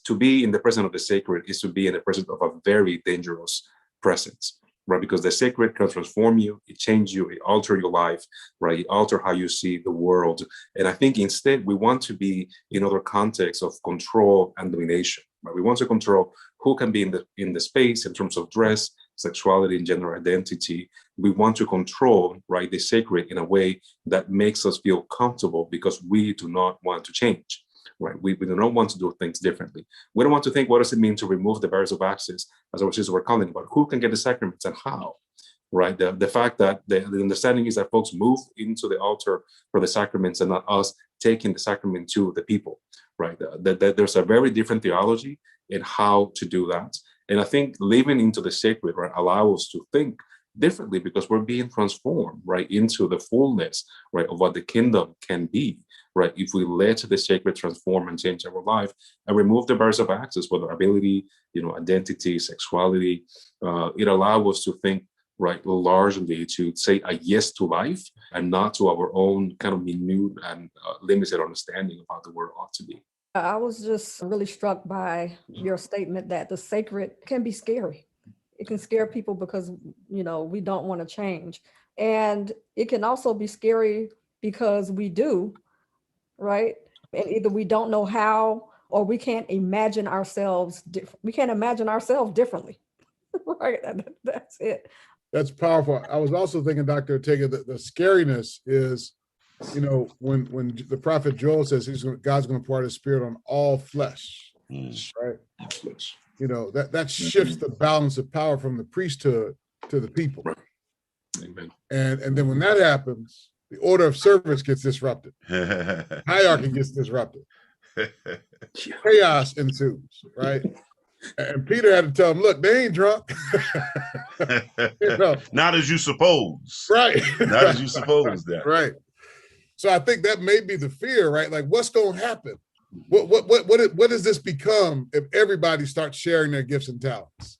to be in the presence of the sacred is to be in the presence of a very dangerous presence, right? Because the sacred can transform you, it changes you, it alters your life, right? It alters how you see the world. And I think instead we want to be in other contexts of control and domination, right? We want to control who can be in the space in terms of dress, sexuality, and gender identity. We want to control, right, the sacred in a way that makes us feel comfortable because we do not want to change. Right, we do not want to do things differently. We don't want to think, what does it mean to remove the barriers of access, as our sisters were calling about, who can get the sacraments and how, right? The fact that the understanding is that folks move into the altar for the sacraments and not us taking the sacrament to the people, right? That there's a very different theology in how to do that. And I think living into the sacred, right, allows us to think differently because we're being transformed, right, into the fullness, right, of what the kingdom can be, right, if we let the sacred transform and change our life and remove the barriers of access, whether ability, identity, sexuality. It allows us to think, right, largely to say a yes to life and not to our own kind of minute and limited understanding of how the world ought to be. I was just really struck by your statement that the sacred can be scary. It can scare people because, we don't want to change. And it can also be scary because we do, right? And either we don't know how, or we can't imagine ourselves. We can't imagine ourselves differently, right? That's it. That's powerful. I was also thinking, Dr. Ortega, that the scariness is, when the prophet Joel says God's going to pour out his spirit on all flesh, right? That shifts the balance of power from the priesthood to the people. Right. Amen. And then when that happens, the order of service gets disrupted. Hierarchy gets disrupted. Chaos ensues, right? And Peter had to tell him, look, they ain't drunk. Not as you suppose. Right. Not as you suppose that. Right. So I think that may be the fear, right? Like, what's going to happen? What does this become if everybody starts sharing their gifts and talents?